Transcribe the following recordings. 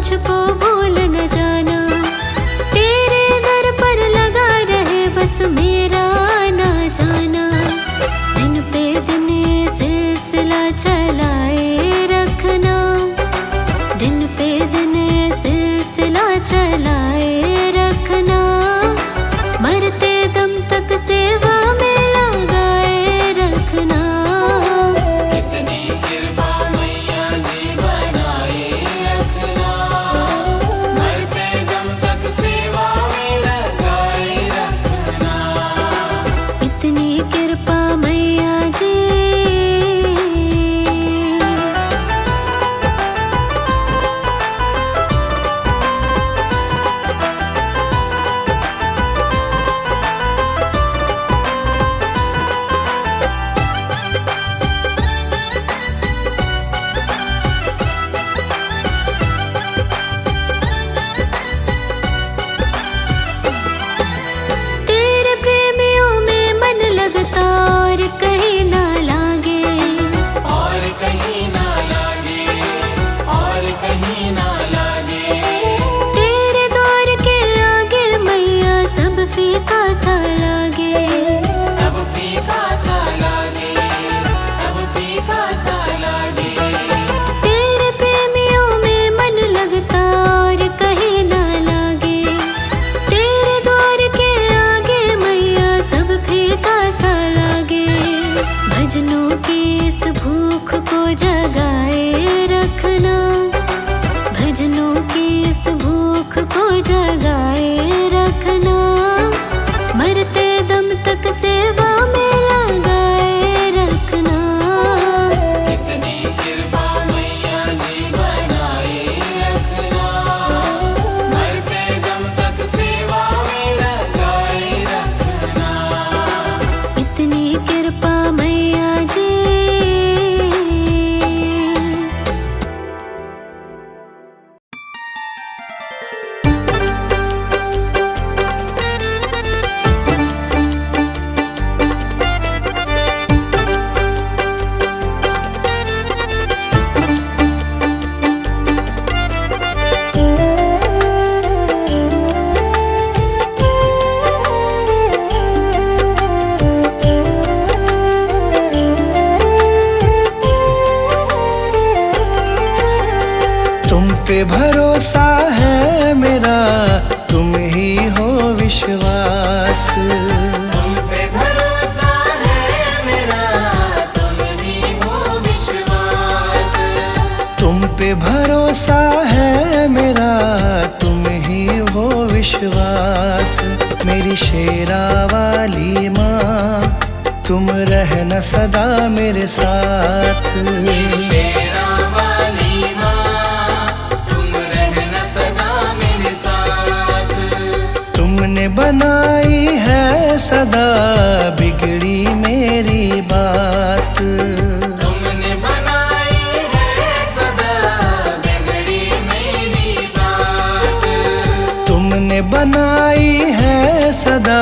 मुझको भूल न जाना, तेरे दर पर लगा रहे बस मेरा आना जाना। दिन पे दिन ये सिलसिला चलाए रखना, दिन पे दिन ये सिलसिला चलाए रखना। मरते दम तक सेवा में लगाए रखना। इतनी कृपा मैया जी बनाए रखना, मरते दम तक सेवा में लगाए रखना। इतनी कृपा मैया जी। तेरे प्रेमियों में मन लगता और कहीं ना लागे, और कहीं ना लागे, और कहीं ना लागे। तेरे द्वार के आगे मैया सब फीका सा लागे। सब फीका सा लागे, सब फीका सा लागे। तेरे प्रेमियों में मन लगता और कहीं ना लागे, तेरे द्वार के आगे मैया सब फीका सा लागे। भजनों की इस भूख को जगाए रखना, भजनों की इस भूख को जगाए रखना। मरते दम तक सेवा में लगाए रखना। इतनी कृपा मैया जी बनाए रखना, मरते दम तक सेवा में लगाए रखना। इतनी कृपा मैया जी। तुम पे भरोसा है मेरा, तुम ही हो विश्वास। तुम पे भरोसा है मेरा, तुम ही हो विश्वास। तुम पे भरोसा है मेरा, तुम ही हो विश्वास। मेरी शेरा वाली माँ, तुम रहना सदा मेरे साथ। शेरा वाली माँ, तुम रहना सदा मेरे साथ। तुमने बनाई है सदा बिगड़ी मेरी बात। तुमने बनाई है सदा बिगड़ी मेरी बात। तुमने बनाई है सदा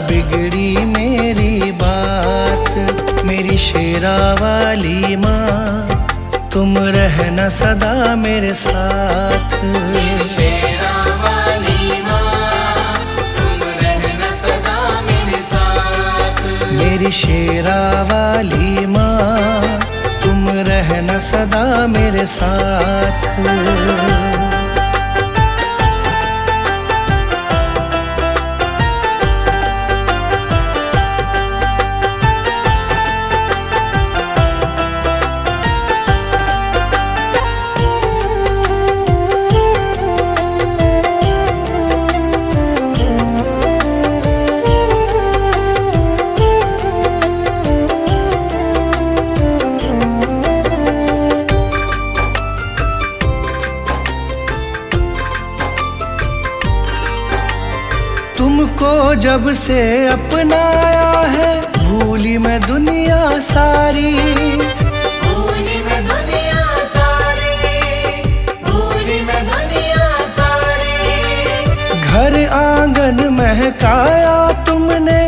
बिगड़ी मेरी बात। मेरी शेरा वाली माँ, तुम रहना सदा मेरे साथ। शेरा वाली माँ, तुम रहना सदा मेरे साथ। मेरी शेरा वाली माँ, तुम रहना सदा मेरे साथ। तुमको जब से अपनाया है, भूली मैं दुनिया सारी। भूली मैं दुनिया सारी, भूली मैं दुनिया सारी। घर आंगन महकाया तुमने,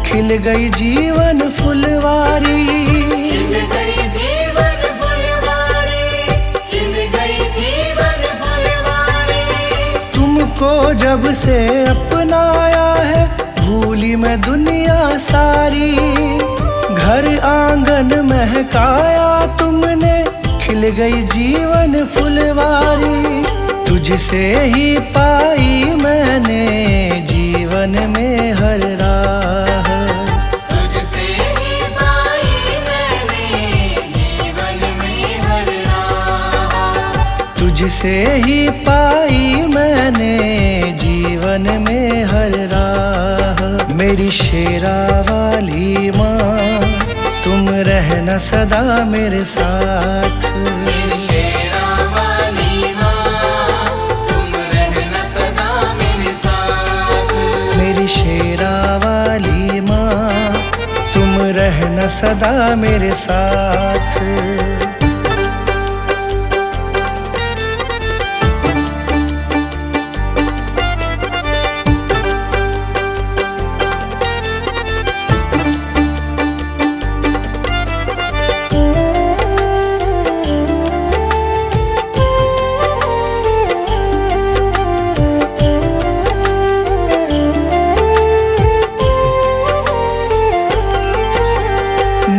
खिल गई जीवन फुलवारी। खिल गई जीवन फुलवारी, खिल गई जीवन फुलवारी। तुमको जब से अपनाया है भूली मैं दुनिया सारी। घर आंगन महकाया तुमने, खिल गई जीवन फुलवारी। तुझसे ही पाई मैंने जीवन में हर राह, तुझसे ही पाई मैंने जीवन में हर राह। तुझसे ही पाई मैंने जीवन में हर राह। मेरी शेरा वाली माँ तुम रहना सदा मेरे साथ। मेरी शेरा वाली माँ तुम रहना सदा मेरे साथ। मेरी शेरा वाली माँ तुम रहना सदा मेरे साथ।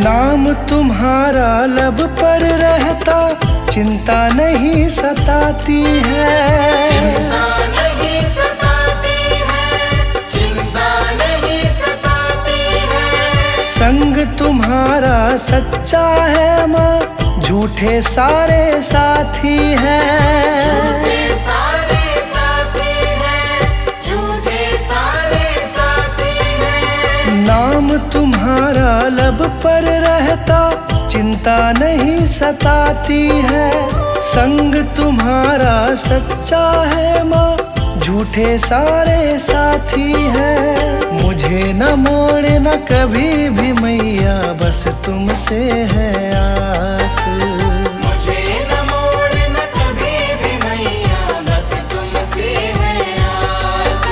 नाम तुम्हारा लब पर रहता, चिंता नहीं सताती है। चिंता नहीं सताती है, चिंता नहीं सताती है। संग तुम्हारा सच्चा है माँ, झूठे सारे साथी हैं। झूठे सारे साथी हैं, झूठे सारे साथी हैं। नाम तुम्हारा लब पर रहता, चिंता नहीं सताती है। संग तुम्हारा सच्चा है माँ, झूठे सारे साथी हैं। मुझे न मोड़ना कभी भी मैया, बस तुमसे है आस। मुझे न मोड़ना कभी भी मैया, बस तुमसे है आस।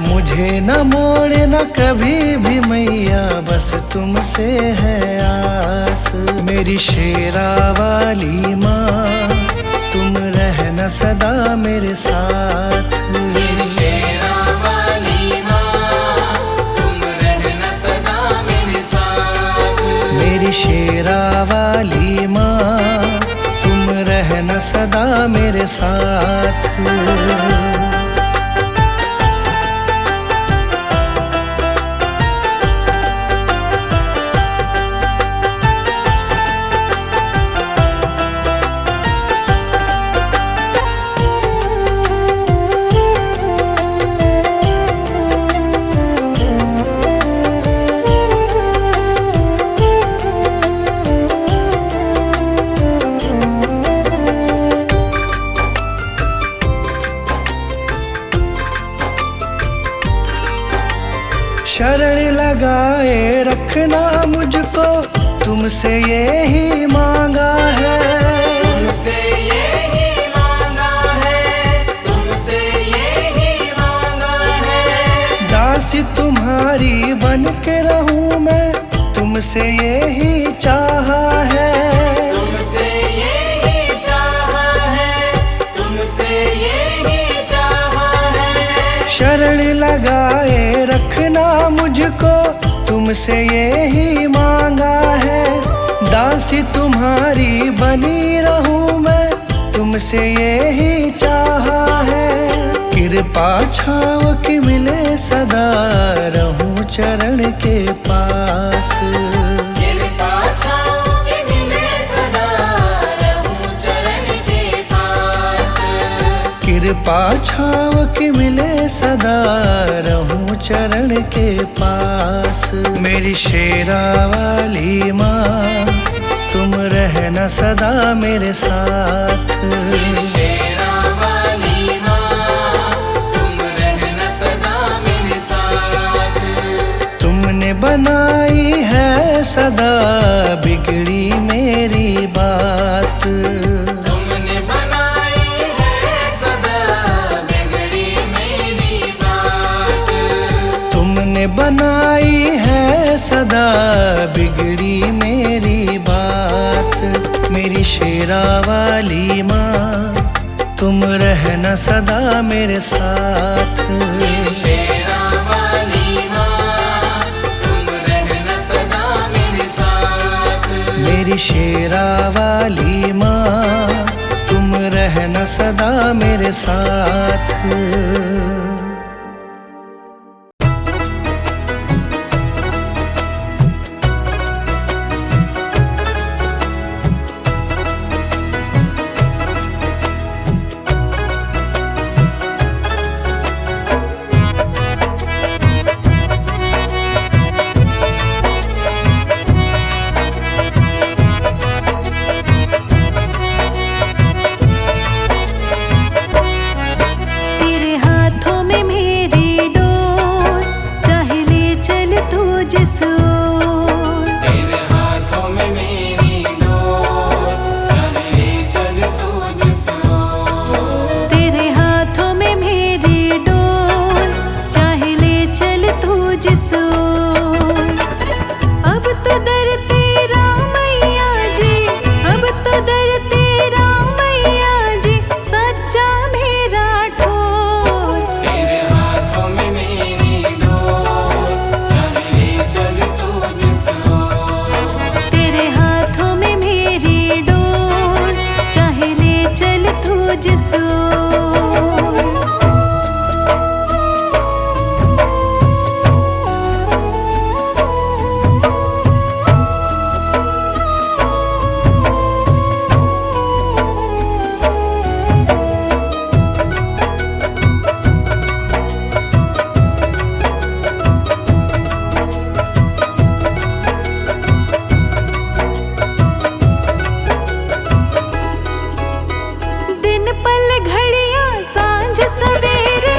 मुझे न मोड़ना कभी भी मैया, बस तुमसे है आस। मेरी शेरा वाली माँ तुम रहना सदा मेरे साथ। मेरी शेरा वाली माँ तुम रहना सदा मेरे साथ। मेरी शेरा वाली माँ तुम रहना सदा मेरे साथ। शरण लगाए रखना मुझको, तुमसे यही मांगा है। तुमसे यही मांगा है, तुमसे यही मांगा है। दासी तुम्हारी बन के रहूं मैं, तुमसे यही चाहा है। तुमसे यही चाहा है, तुमसे यही चाहा है। शरण लगाए रखना मुझको, तुमसे यही मांगा है। दासी तुम्हारी बनी रहूं मैं, तुमसे यही चाहा है। कृपा छाव की मिले सदा, रहूं चरण के पास। कृपा छाँव की मिले सदा, रहूं चरण के पास। कृपा छाव की मिले सदा, रहूं चरण के पास। मेरी शेरा वाली माँ तुम रहना सदा मेरे साथ। मेरी शेरा वाली माँ तुम रहना सदा मेरे साथ। तुमने बनाई है सदा बिगड़ी मेरी बात। तुमने बनाई है सदा बिगड़ी मेरी बात। तुमने बनाई है सदा बिगड़ी मेरी बात। मेरी शेरा वाली माँ तुम रहना सदा मेरे साथ। मेरी शेरा वाली माँ, तुम रहना सदा मेरे साथ। मेरी शेरा वाली माँ, तुम रहना सदा मेरे साथ। दिन पल घड़ियां सांझ सवेरे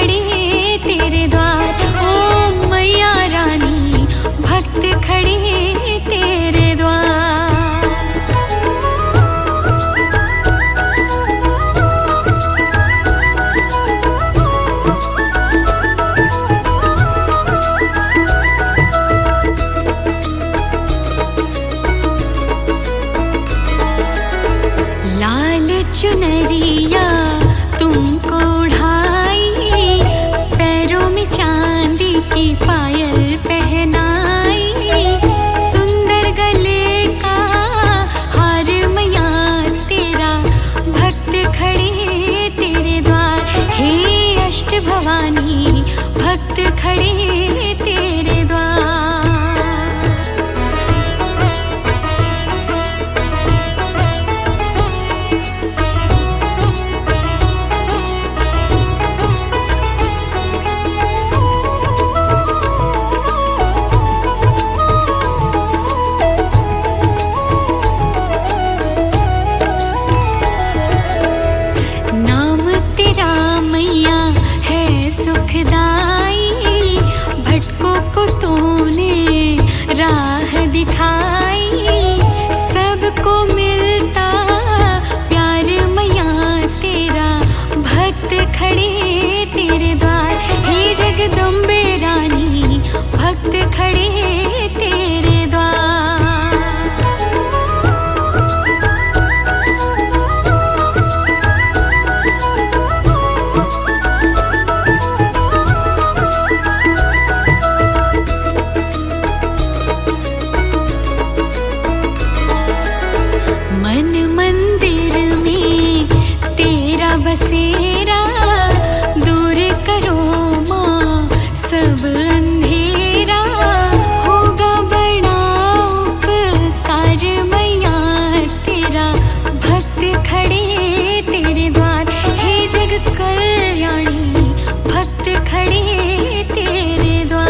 खड़े तेरे द्वार। ओ मैया रानी भक्त खड़े तेरे द्वार। लाल चुनरिया तुमको ढाई, पैरों में चांदी की पायल पहनाई, सुंदर गले का हार मैया तेरा, भक्त खड़े तेरे द्वार। हे अष्ट भवानी भक्त खड़े तेरे द्वार। सुखदाई भटकों को तूने राह दिखाई, सबको मिलता प्यार मैया तेरा, भक्त खड़े तेरे द्वार। हे जगदम्बे रानी भक्त खड़े तेरे द्वार। बसेरा दूर करो माँ सब अंधेरा, होगा बड़ा उपकार मैया तेरा, भक्त खड़े तेरे द्वार। हे जग कल्याणी भक्त खड़े तेरे द्वार।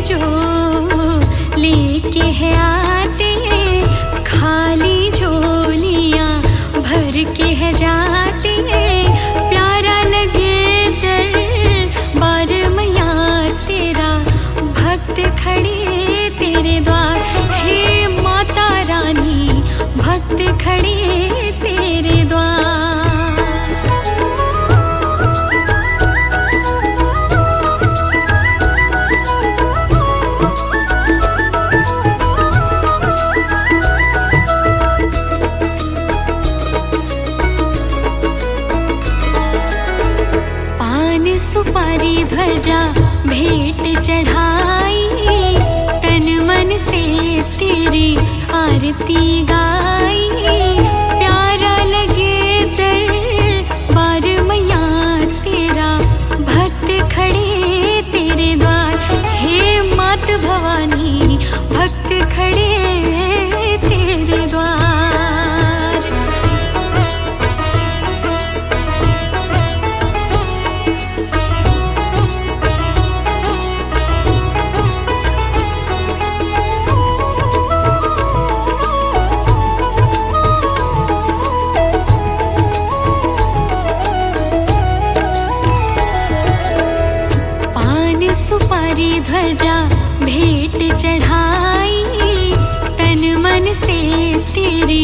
जो लेके है आते, खाली झोलियाँ भर के है जाते, प्यारा लगे दरबार मैया तेरा, भक्त खड़े तेरे द्वार। हे माता रानी भक्त खड़े तेरे द्वार। सुपारी ध्वजा भेंट चढ़ाई, तन मन से तेरी आरती गाई, प्यारा लगे दरबार मैया तेरा, भक्त खड़े तेरे द्वार। हे मात भवानी भक्त खड़े तेरे द्वार। सुपारी ध्वजा भेंट चढ़ाई, तन मन से तेरी